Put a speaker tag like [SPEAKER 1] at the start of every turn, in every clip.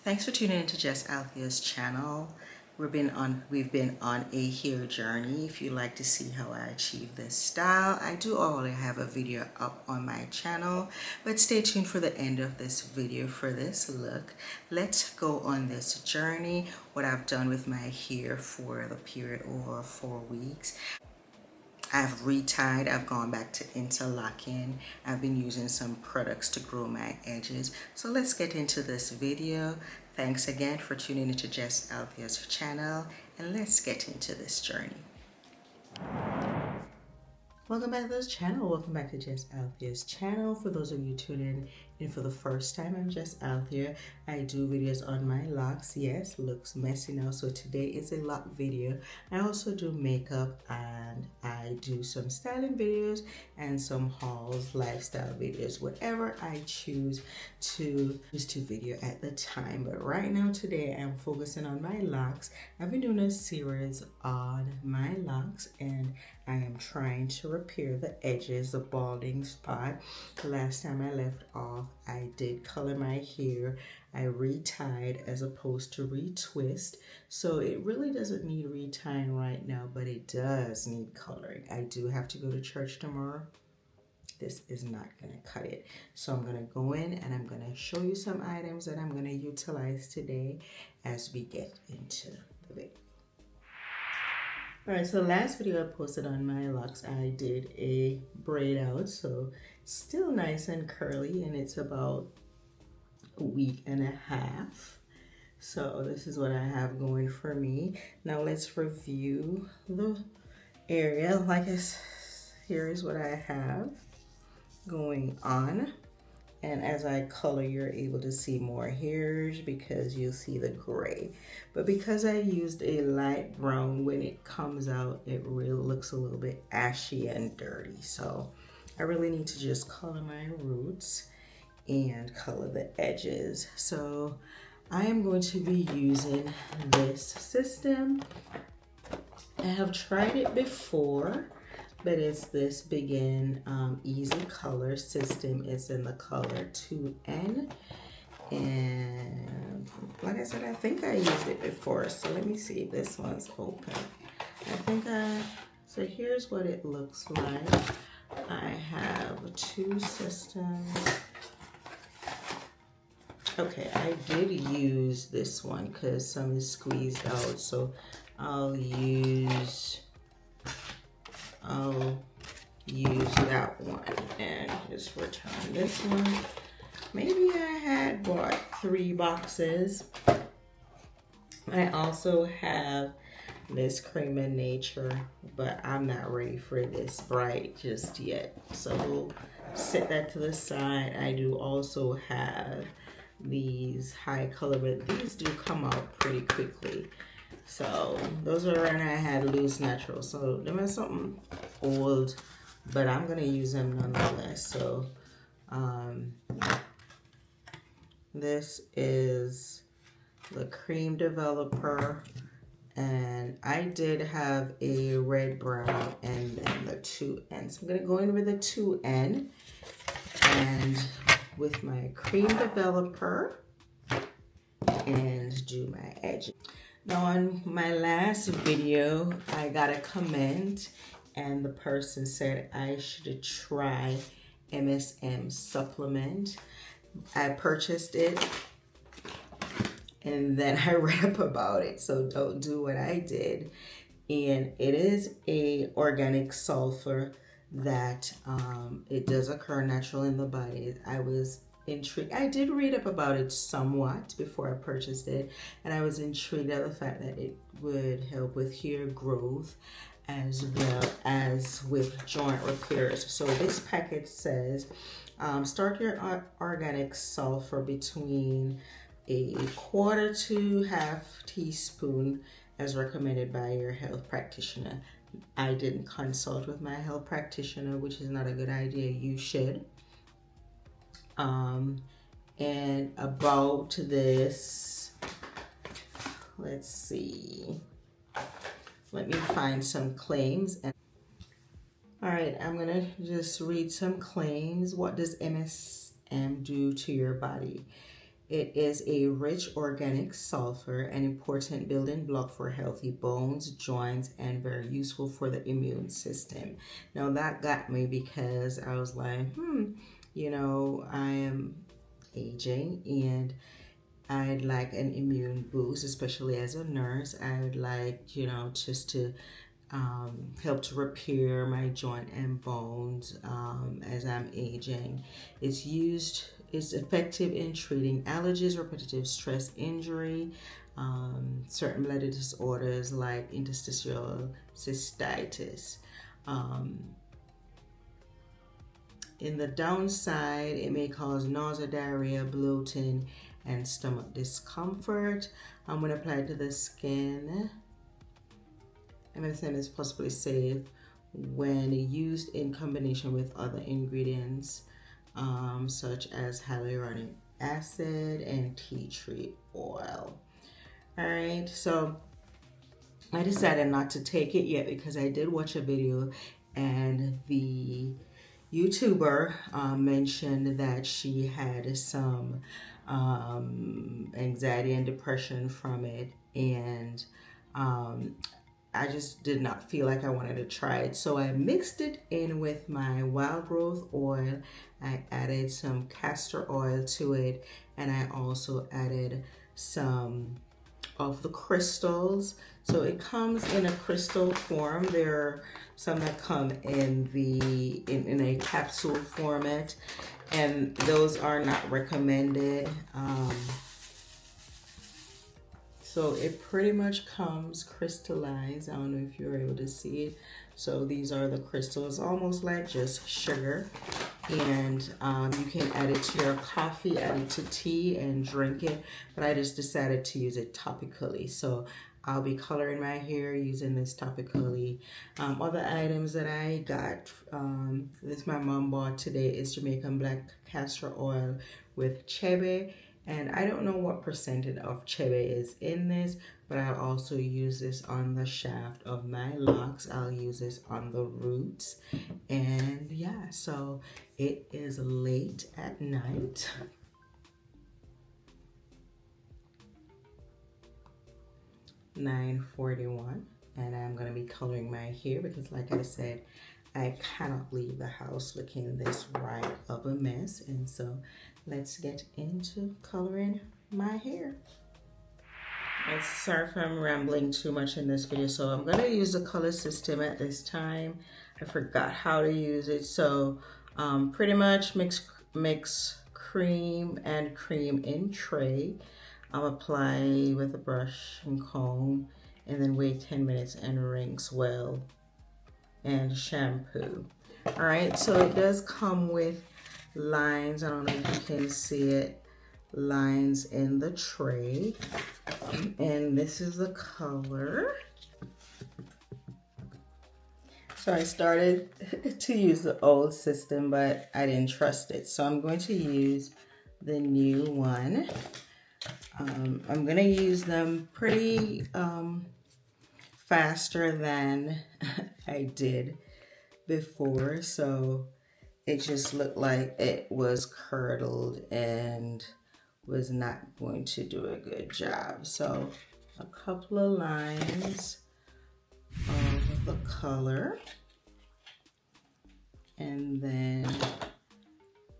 [SPEAKER 1] Thanks for tuning into Jessaltheas channel. We've been on a hair journey. If you'd like to see how I achieve this style, I do already have a video up on my channel, but stay tuned for the end of this video for this look. Let's go on this journey, what I've done with my hair for the period over 4 weeks. I've retied, I've gone back to interlocking. I've been using some products to grow my edges. So let's get into this video. Thanks again for tuning into Jessaltheas channel, and let's get into this journey. Welcome back to this channel. Welcome back to Jessaltheas channel. For those of you tuning in for the first time, I'm Jessaltheas. I do videos on my locks. Yes, looks messy now, so today is a lock video. I also do makeup, and I do some styling videos and some hauls, lifestyle videos, whatever I choose to video at the time. But right now, today, I'm focusing on my locks. I've been doing a series on my locks, and I am trying to repair the edges, the balding spot. The last time I left off, I did color my hair. I retied as opposed to retwist. So it really doesn't need retying right now, but it does need coloring. I do have to go to church tomorrow. This is not going to cut it. So I'm going to go in and I'm going to show you some items that I'm going to utilize today as we get into the video. Alright, so last video I posted on my locks, I did a braid out, so still nice and curly, and it's about a week and a half. So this is what I have going for me. Now let's review the area. Like I said, here is what I have going on. And as I color, you're able to see more hairs because you'll see the gray. But because I used a light brown, when it comes out, it really looks a little bit ashy and dirty. So I really need to just color my roots and color the edges. So I am going to be using this system. I have tried it before, but it's this Begin Easy Color system. It's in the color 2N, and like I said, I think I used it before, so let me see if this one's open. So here's what it looks like. I have two systems. Okay, I did use this one because some is squeezed out, so I'll use that one and just return this one. Maybe I had bought 3 boxes. I also have this Cream of Nature, but I'm not ready for this Braid just yet, so we'll set that to the side. I do also have these high color, but these do come out pretty quickly. So those are, and I had loose natural, so there was something old, but I'm gonna use them nonetheless. So this is the cream developer, and I did have a red brown and then the 2N. So I'm gonna go in with the 2N and with my cream developer and do my edge. Now on my last video, I got a comment and the person said I should try MSM supplement. I purchased it and then I read up about it, so don't do what I did. And it is a organic sulfur that it does occur natural in the body. I was intrigued. I did read up about it somewhat before I purchased it, and I was intrigued at the fact that it would help with hair growth as well as with joint repairs. So this package says start your organic sulfur between a 1/4 to 1/2 teaspoon as recommended by your health practitioner. I didn't consult with my health practitioner, which is not a good idea. You should. And about this, let's see. Let me find some claims. All right, I'm gonna just read some claims. What does MSM do to your body? It is a rich organic sulfur, an important building block for healthy bones, joints, and very useful for the immune system. Now that got me because I was like, you know, I am aging and I'd like an immune boost, especially as a nurse. I would like, you know, just to help to repair my joint and bones as I'm aging. It's effective in treating allergies, repetitive stress injury, certain blood disorders like interstitial cystitis. In the downside, it may cause nausea, diarrhea, bloating, and stomach discomfort. I'm going to apply it to the skin. MSM is possibly safe when used in combination with other ingredients such as hyaluronic acid and tea tree oil. All right, so I decided not to take it yet because I did watch a video and the YouTuber mentioned that she had some anxiety and depression from it, and I just did not feel like I wanted to try it. So I mixed it in with my wild growth oil. I added some castor oil to it, and I also added some of the crystals. So it comes in a crystal form. There are some that come in in a capsule format, and those are not recommended. So it pretty much comes crystallized. I don't know if you're able to see it. So these are the crystals, almost like just sugar. And you can add it to your coffee, add it to tea and drink it. But I just decided to use it topically. So I'll be coloring my hair using this topically. Other items that I got, this my mom bought today, is Jamaican black castor oil with chebe. And I don't know what percentage of chebe is in this, but I'll also use this on the shaft of my locks. I'll use this on the roots. And yeah, so it is late at night. (9:41), and I'm going to be coloring my hair because, like I said, I cannot leave the house looking this right of a mess. And so let's get into coloring my hair. I'm sorry if I'm rambling too much in this video. So I'm going to use the color system at this time. I forgot how to use it. So pretty much mix cream and cream in tray. I'll apply with a brush and comb and then wait 10 minutes and rinse well and shampoo. All right, so it does come with lines. I don't know if you can see it, lines in the tray. And this is the color. So I started to use the old system, but I didn't trust it. So I'm going to use the new one. I'm going to use them pretty faster than I did before. So it just looked like it was curdled and was not going to do a good job. So a couple of lines of the color, and then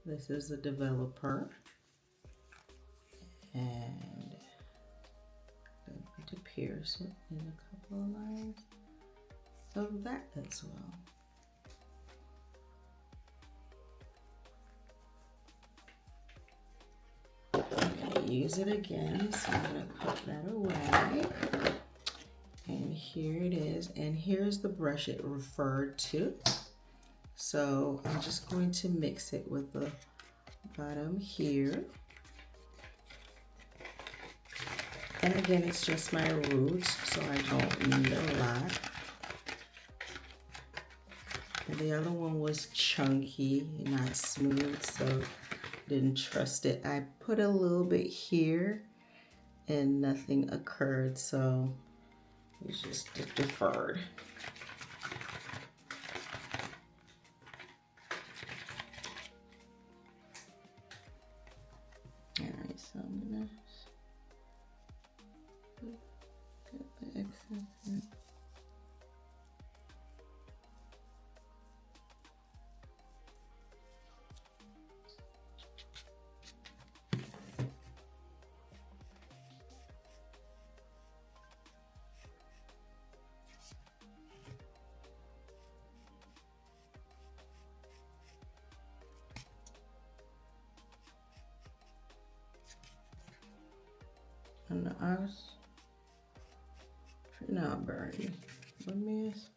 [SPEAKER 1] this is the developer, and I'm going to pierce it in a couple of lines of that as well. Use it again, so I'm going to put that away. And here it is, and here's the brush it referred to. So I'm just going to mix it with the bottom here. And again, it's just my roots, so I don't need a lot. And the other one was chunky, not smooth, so didn't trust it. I put a little bit here and nothing occurred, so it's just deferred. Alright, So I'm gonna get the excess here. On the ice. Now, Bernie, what miss?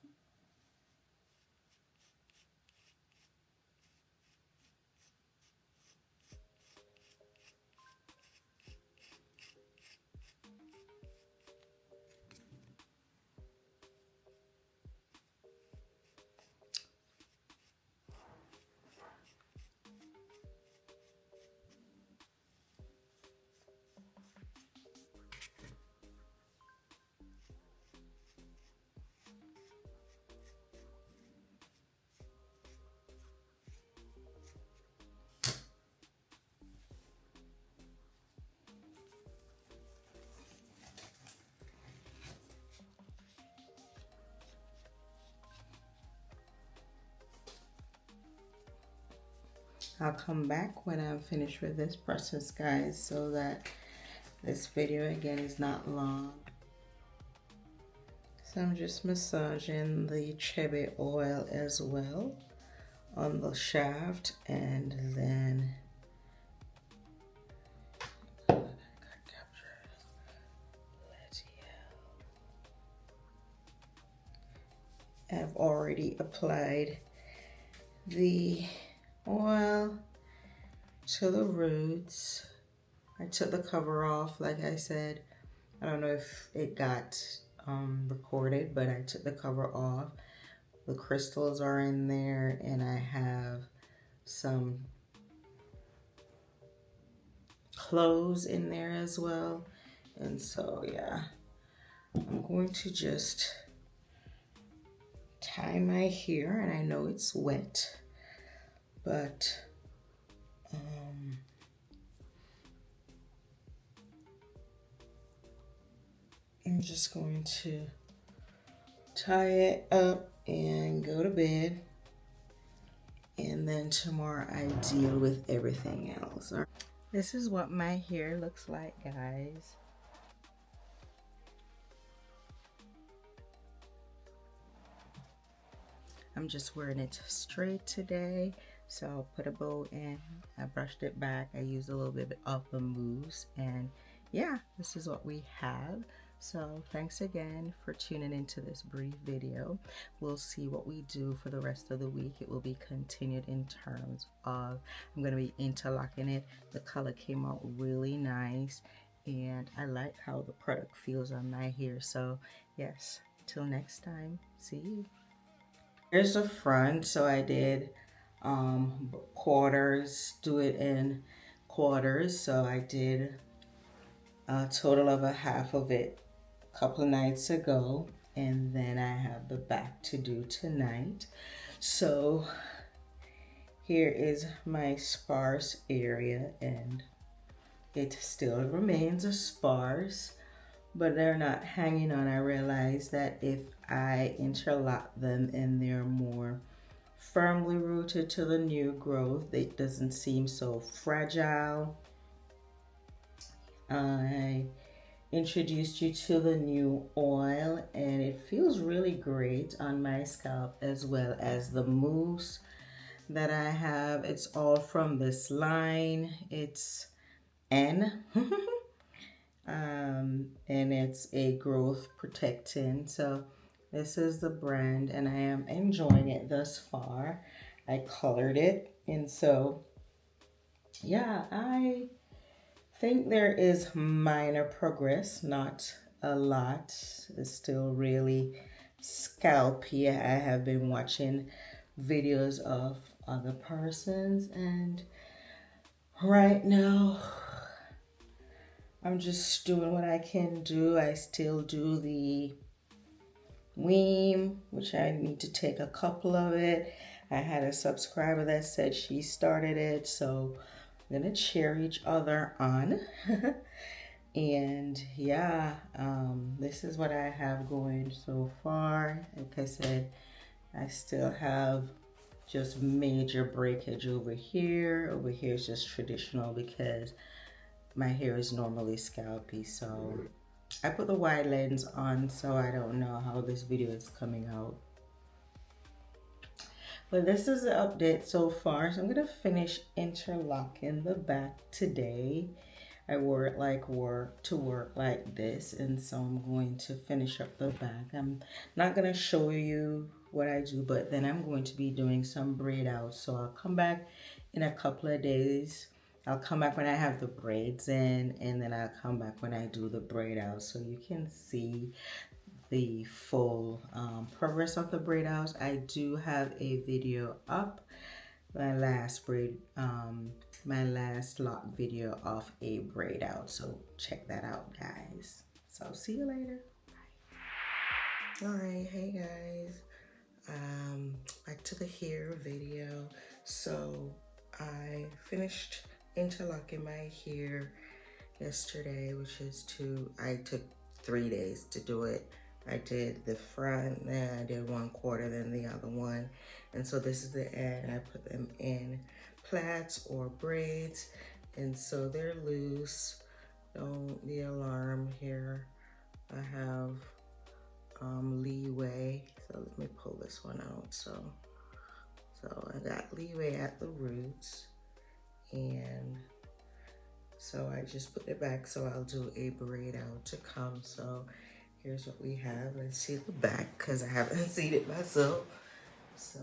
[SPEAKER 1] I'll come back when I'm finished with this process, guys, so that this video again is not long. So I'm just massaging the chebe oil as well on the shaft, and then I've already applied the oil to the roots. I took the cover off, like I said. I don't know if it got recorded, but I took the cover off. The crystals are in there, and I have some clothes in there as well. And so, yeah, I'm going to just tie my hair, and I know it's wet, but I'm just going to tie it up and go to bed, and then tomorrow I deal with everything else. All right. This is what my hair looks like, guys. I'm just wearing it straight today, so I'll put a bow in. I brushed it back. I used a little bit of the mousse, and yeah, this is what we have. So thanks again for tuning into this brief video. We'll see what we do for the rest of the week. It will be continued in terms of, I'm going to be interlocking it. The color came out really nice, and I like how the product feels on my hair. So yes, till next time, see you. Here's the front. So I did quarters, do it in quarters. So I did a total of a half of it a couple of nights ago, and then I have the back to do tonight. So here is my sparse area, and it still remains a sparse, but they're not hanging on. I realize that if I interlock them and they're more firmly rooted to the new growth, it doesn't seem so fragile. I introduced you to the new oil, and it feels really great on my scalp, as well as the mousse that I have. It's all from this line. It's N and it's a growth protectant. So this is the brand, and I am enjoying it thus far. I colored it, and so yeah, I think there is minor progress, not a lot. It's still really scalpy. I have been watching videos of other persons, and right now I'm just doing what I can do. I still do the weave, which I need to take a couple of it. I had a subscriber that said she started it, so I'm gonna cheer each other on. And yeah, this is what I have going so far. Like I said, I still have just major breakage over here. Over here is just traditional because my hair is normally scalpy. So I put the wide lens on, so I don't know how this video is coming out. But this is the update so far. So I'm gonna finish interlocking the back today. I wore it like to work like this, and so I'm going to finish up the back. I'm not gonna show you what I do, but then I'm going to be doing some braid out. So I'll come back in a couple of days. I'll come back when I have the braids in, and then I'll come back when I do the braid out, so you can see the full progress of the braid out. I do have a video up, my last braid, my last lock video of a braid out, so check that out, guys. So see you later. Bye. All right, hey guys, back to the hair video. So I finished interlocking my hair yesterday, which is I took 3 days to do it. I did the front, then I did 1/4, then the other one. And so this is the end. I put them in plaits or braids. And so they're loose. Don't be alarmed here. I have leeway. So let me pull this one out. So I got leeway at the roots. And so I just put it back. So I'll do a braid out to come. So here's what we have. Let's see the back because I haven't seen it myself. So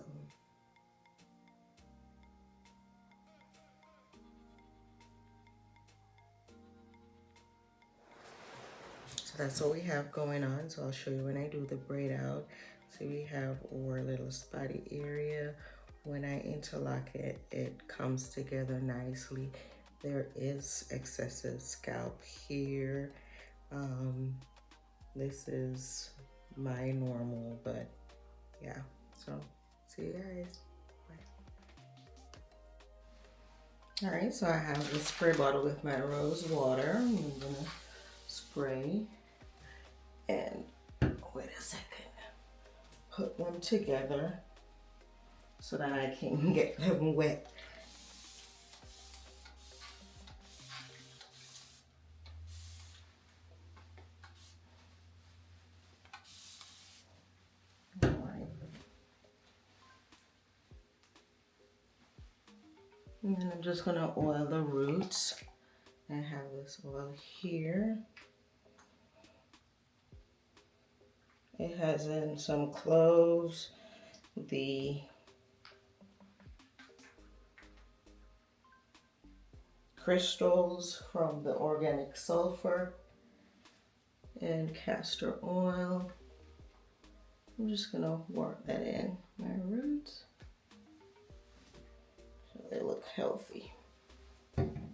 [SPEAKER 1] that's what we have going on. So I'll show you when I do the braid out. So we have our little spotty area. When I interlock it, it comes together nicely. There is excessive scalp here. This is my normal, but yeah. So see you guys. Bye. All right, so I have the spray bottle with my rose water. I'm gonna spray and wait a second. Put them together so that I can get them wet. And then I'm just gonna oil the roots. I have this oil here. It has in some cloves, the crystals from the organic sulfur, and castor oil. I'm just gonna work that in my roots. They look healthy. And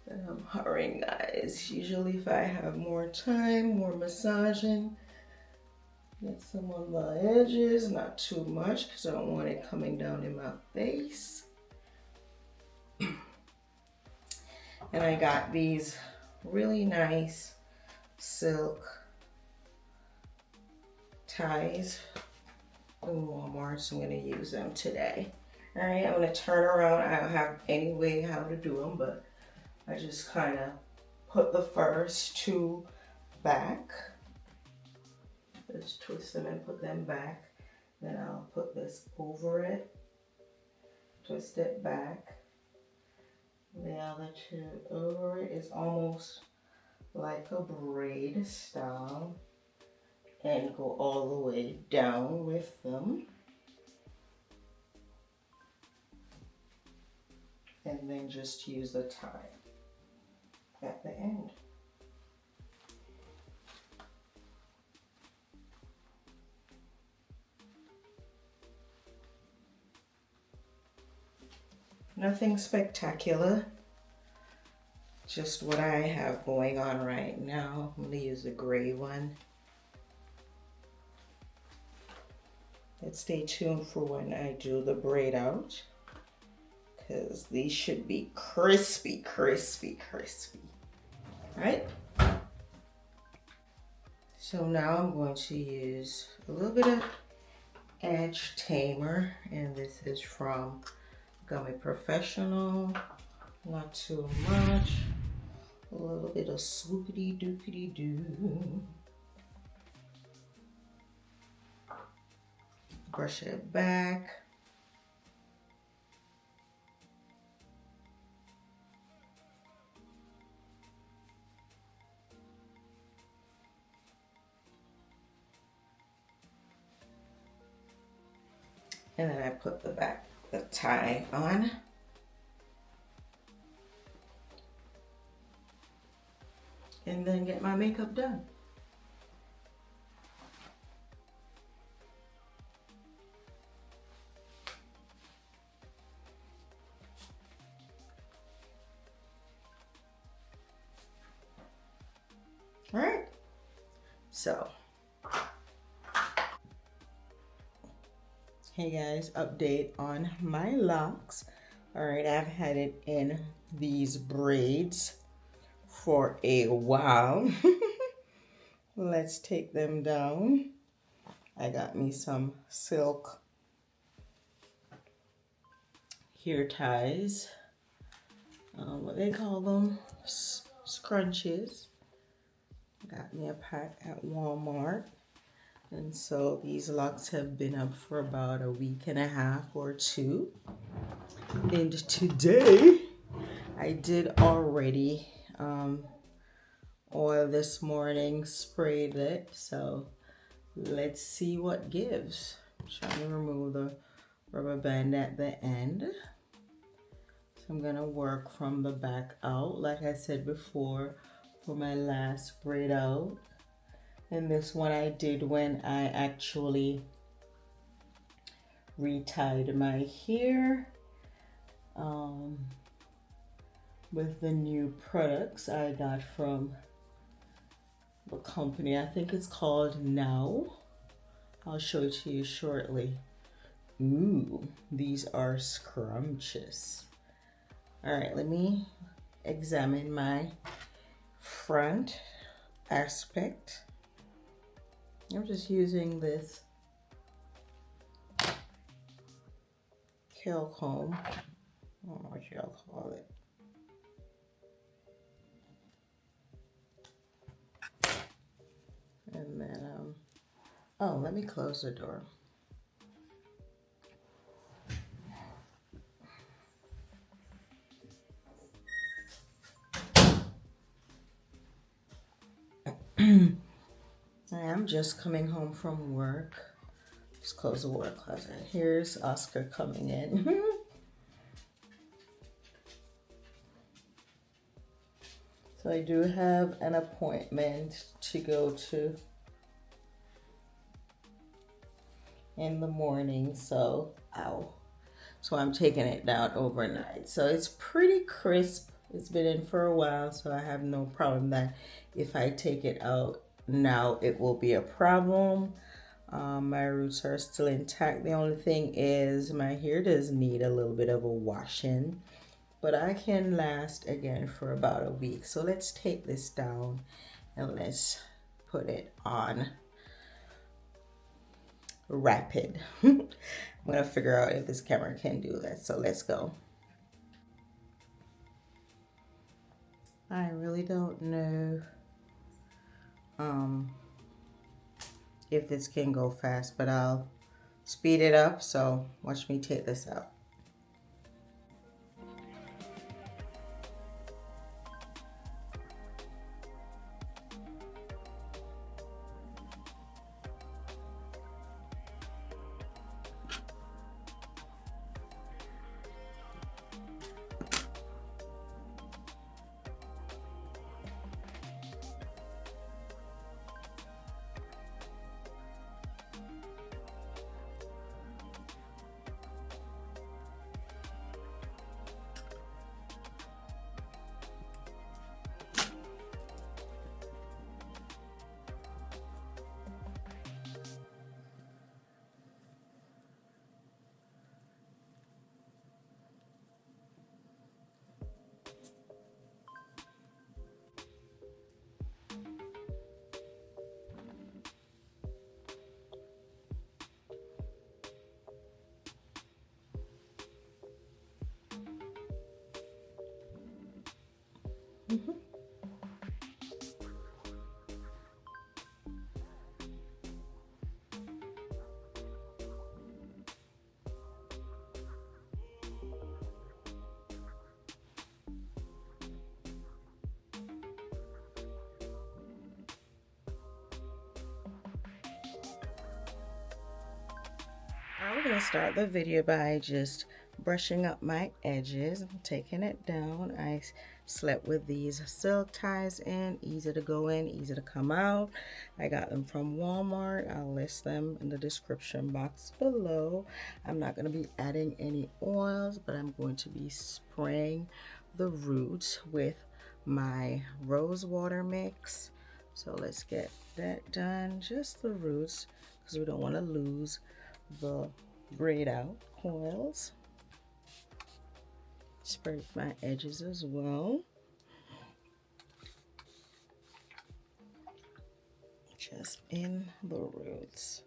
[SPEAKER 1] I'm hurrying, guys. Usually if I have more time, more massaging, get some on the edges, not too much because I don't want it coming down in my face. And I got these really nice silk ties in Walmart, so I'm going to use them today. All right, I'm going to turn around. I don't have any way how to do them, but I just kind of put the first two back. Just twist them and put them back. Then I'll put this over it, twist it back. The other two over it is almost like a braid style, and go all the way down with them. And then just use the tie at the end. Nothing spectacular, just what I have going on right now. I'm going to use the gray one. And stay tuned for when I do the braid out. because these should be crispy, crispy, crispy. All right. So now I'm going to use a little bit of Edge Tamer, and this is from Gummy Professional. Not too much. A little bit of swoopity doopity doo. Brush it back. And then I put the tie on. And then get my makeup done. All right, so. Hey guys, update on my locks. All right, I've had it in these braids for a while. Let's take them down. I got me some silk hair ties. What they call them? Scrunches. Got me a pack at Walmart. And so these locks have been up for about a week and a half or two. And today I did already oil this morning, sprayed it. So let's see what gives. I'm trying to remove the rubber band at the end. So I'm gonna work from the back out, like I said before, for my last braid out. And this one I did when I actually retied my hair with the new products I got from the company. I think it's called Now. I'll show it to you shortly. Ooh, these are scrumptious. All right, let me examine my front aspect. I'm just using this curl comb. I don't know what y'all call it. And then, oh, let me close the door. I'm just coming home from work. Just close the work closet. Here's Oscar coming in. So I do have an appointment to go to in the morning. So, so I'm taking it down overnight. So it's pretty crisp. It's been in for a while, so I have no problem that if I take it out now, it will be a problem. My roots are still intact. The only thing is my hair does need a little bit of a washing, but I can last again for about a week. So let's take this down and let's put it on rapid. I'm gonna figure out if this camera can do that. So let's go. I really don't know if this can go fast, but I'll speed it up. So watch me take this out. Mhm. I'm going to start the video by just brushing up my edges. I'm taking it down. I slept with these silk ties in, easy to go in, easy to come out. I got them from Walmart. I'll list them in the description box below. I'm not going to be adding any oils, but I'm going to be spraying the roots with my rose water mix. So let's get that done, just the roots, because we don't want to lose the braid out coils. Spray my edges as well, just in the roots.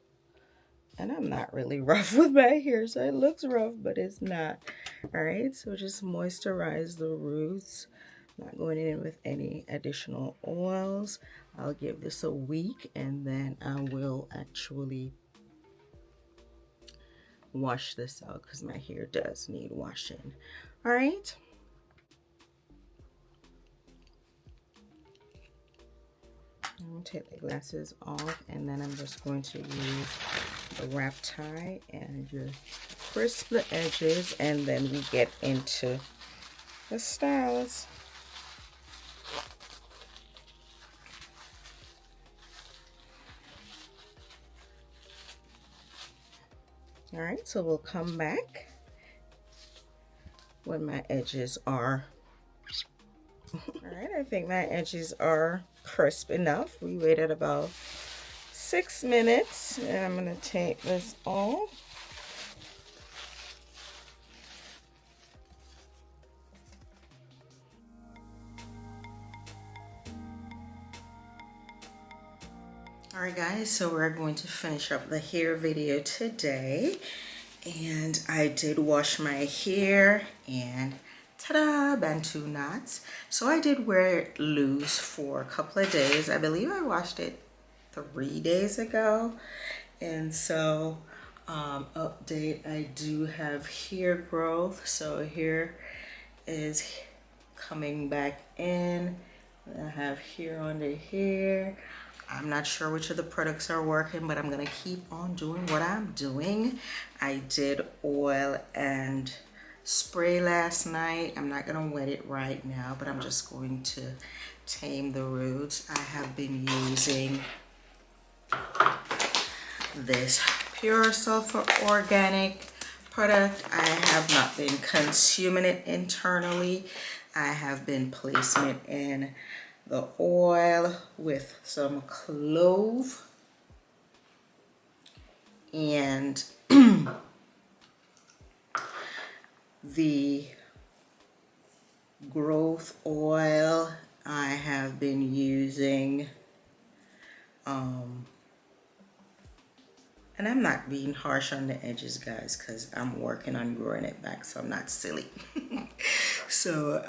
[SPEAKER 1] And I'm not really rough with my hair, so it looks rough, but it's not. All right, so just moisturize the roots. Not going in with any additional oils. I'll give this a week and then I will actually wash this out because my hair does need washing. All right. I'm going to take the glasses off, and then I'm just going to use a wrap tie and just crisp the edges, and then we get into the styles. All right, so we'll come back when my edges are all right. I think my edges are crisp enough. We waited about 6 minutes, and I'm going to take this off. Alright guys, so we're going to finish up the hair video today. And I did wash my hair and ta-da, Bantu knots. So I did wear it loose for a couple of days. I believe I washed it 3 days ago. And so update, I do have hair growth. So here is coming back in. I have hair under here. I'm not sure which of the products are working, but I'm gonna keep on doing what I'm doing. I did oil and spray last night. I'm not gonna wet it right now, but I'm just going to tame the roots. I have been using this pure sulfur organic product. I have not been consuming it internally. I have been placing it in the oil with some clove and the growth oil. I have been using and I'm not being harsh on the edges, guys, because I'm working on growing it back, so I'm not silly. So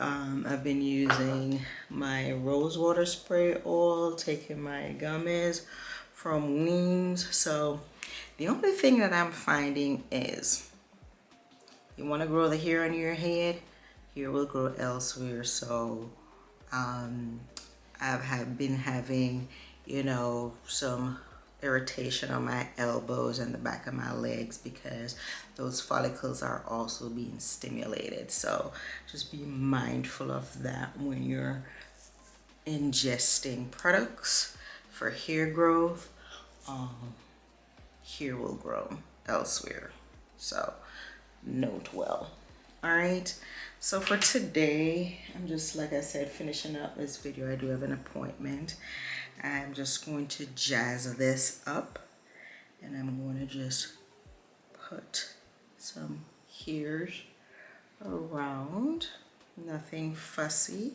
[SPEAKER 1] I've been using my rose water spray oil, taking my gummies from Weems. So the only thing that I'm finding is you want to grow the hair on your head, hair will grow elsewhere. So I've been having, you know, some irritation on my elbows and the back of my legs because those follicles are also being stimulated. So just be mindful of that when you're ingesting products for hair growth. Hair will grow elsewhere, so note well. All right, so for today, I'm just, like I said, finishing up this video. I do have an appointment. I'm just going to jazz this up, and I'm going to just put some hairs around. Nothing fussy.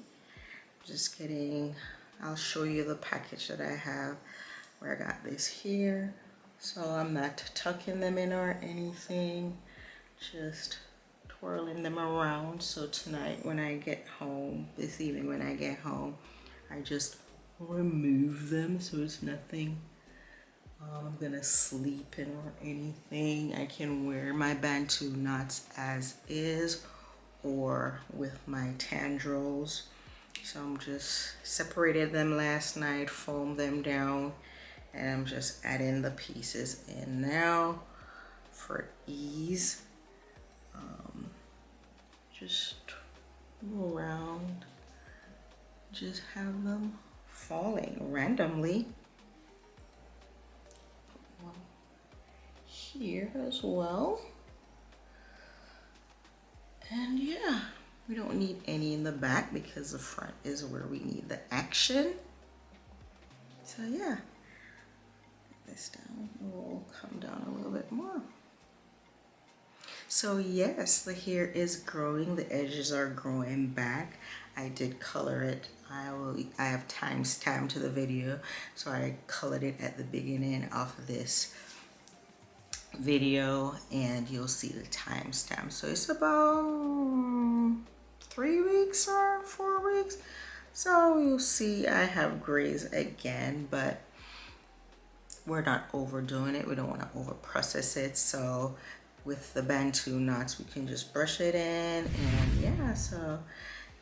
[SPEAKER 1] Just getting, I'll show you the package that I have where I got this here. So I'm not tucking them in or anything, just twirling them around. So tonight when I get home, this evening when I get home, I just remove them so it's nothing I'm gonna sleep in or anything. I can wear my bantu knots as is or with my tendrils. So I'm just separated them last night, foamed them down, and I'm just adding the pieces in now for ease. Just go around, just have them falling randomly. One here as well. And yeah, we don't need any in the back because the front is where we need the action. So yeah, this down, we'll come down a little bit more. So yes, the hair is growing, the edges are growing back. I did color it. I have timestamp to the video, so I colored it at the beginning of this video, and you'll see the timestamp. So it's about 3 weeks or 4 weeks. So you'll see I have grays again, but we're not overdoing it. We don't want to over process it. So with the bantu knots, we can just brush it in, and yeah, so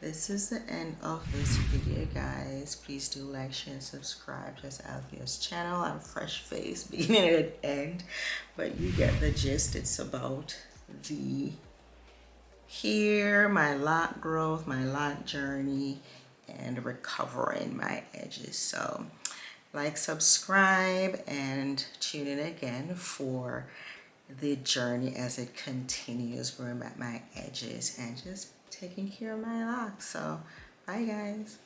[SPEAKER 1] this is the end of this video, guys. Please do like, share, and subscribe to Jessaltheas channel. I'm fresh face, beginning and end, but you get the gist. It's about the hair, my lock growth, my lock journey, and recovering my edges. So like, subscribe, and tune in again for the journey as it continues, growing back my edges and just taking care of my locks. So bye, guys.